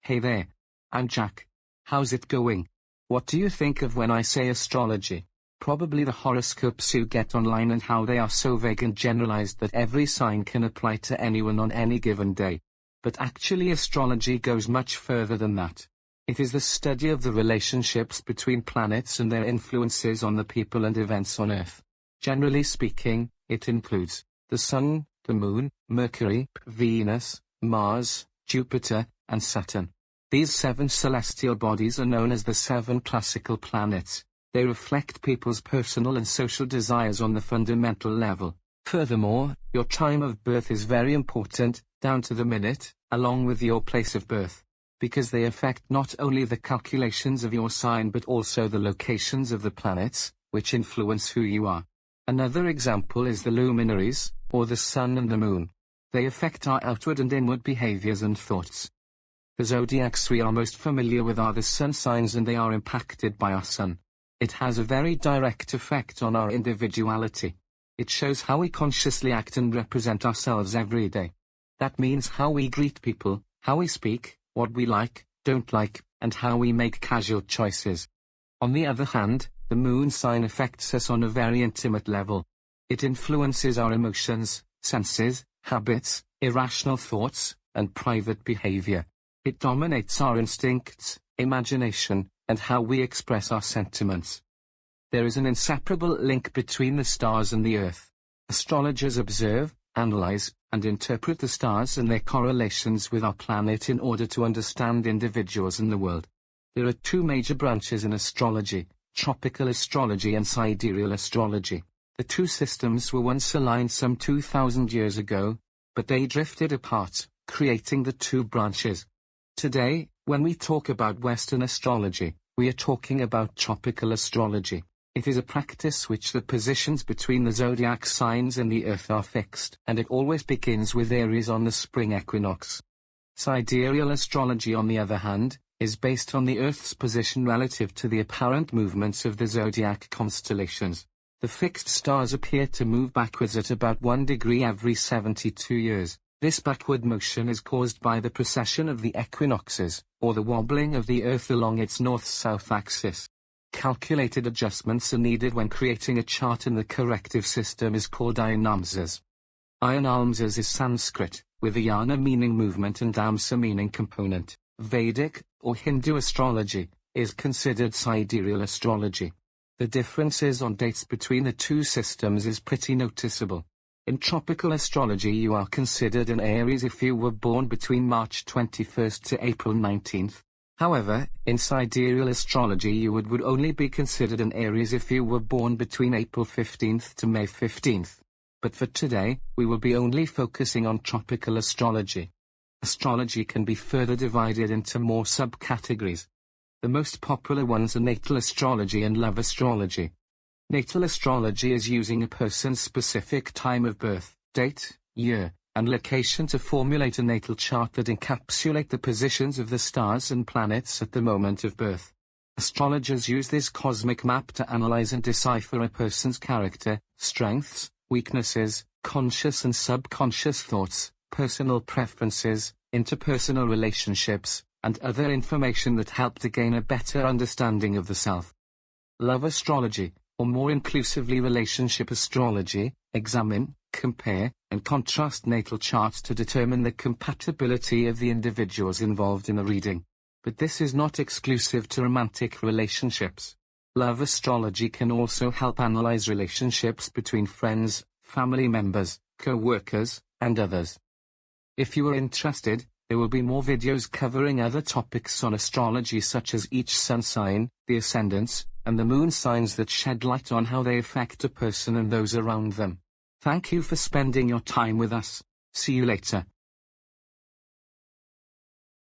Hey there. I'm Jack. How's it going? What do you think of when I say astrology? Probably the horoscopes you get online and how they are so vague and generalized that every sign can apply to anyone on any given day. But actually astrology goes much further than that. It is the study of the relationships between planets and their influences on the people and events on Earth. Generally speaking, it includes the Sun, the Moon, Mercury, Venus, Mars, Jupiter, and Saturn. These 7 celestial bodies are known as the 7 classical planets. They reflect people's personal and social desires on the fundamental level. Furthermore, your time of birth is very important, down to the minute, along with your place of birth, because they affect not only the calculations of your sign but also the locations of the planets, which influence who you are. Another example is the luminaries, or the Sun and the Moon. They affect our outward and inward behaviors and thoughts. The zodiacs we are most familiar with are the sun signs, and they are impacted by our sun. It has a very direct effect on our individuality. It shows how we consciously act and represent ourselves every day. That means how we greet people, how we speak, what we like, don't like, and how we make casual choices. On the other hand, the moon sign affects us on a very intimate level. It influences our emotions, senses, habits, irrational thoughts, and private behavior. It dominates our instincts, imagination, and how we express our sentiments. There is an inseparable link between the stars and the Earth. Astrologers observe, analyze, and interpret the stars and their correlations with our planet in order to understand individuals in the world. There are 2 major branches in astrology: tropical astrology and sidereal astrology. The 2 systems were once aligned some 2,000 years ago, but they drifted apart, creating the 2 branches. Today, when we talk about Western astrology, we are talking about tropical astrology. It is a practice which the positions between the zodiac signs and the Earth are fixed, and it always begins with Aries on the spring equinox. Sidereal astrology, on the other hand, is based on the Earth's position relative to the apparent movements of the zodiac constellations. The fixed stars appear to move backwards at about 1 degree every 72 years. This backward motion is caused by the precession of the equinoxes, or the wobbling of the Earth along its north-south axis. Calculated adjustments are needed when creating a chart, and the corrective system is called ayanamsas. Ayanamsas is Sanskrit, with ayana meaning movement and amsa meaning component. Vedic, or Hindu astrology, is considered sidereal astrology. The differences on dates between the 2 systems is pretty noticeable. In tropical astrology you are considered an Aries if you were born between March 21st to April 19th. However, in sidereal astrology you would only be considered an Aries if you were born between April 15th to May 15th. But for today, we will be only focusing on tropical astrology. Astrology can be further divided into more subcategories. The most popular ones are natal astrology and love astrology. Natal astrology is using a person's specific time of birth, date, year, and location to formulate a natal chart that encapsulate the positions of the stars and planets at the moment of birth. Astrologers use this cosmic map to analyze and decipher a person's character, strengths, weaknesses, conscious and subconscious thoughts, personal preferences, interpersonal relationships, and other information that help to gain a better understanding of the self. Love astrology, or more inclusively relationship astrology, examine, compare, and contrast natal charts to determine the compatibility of the individuals involved in a reading. But this is not exclusive to romantic relationships. Love astrology can also help analyze relationships between friends, family members, co-workers, and others. If you are interested, there will be more videos covering other topics on astrology, such as each sun sign, the ascendants, and the moon signs that shed light on how they affect a person and those around them. Thank you for spending your time with us. See you later.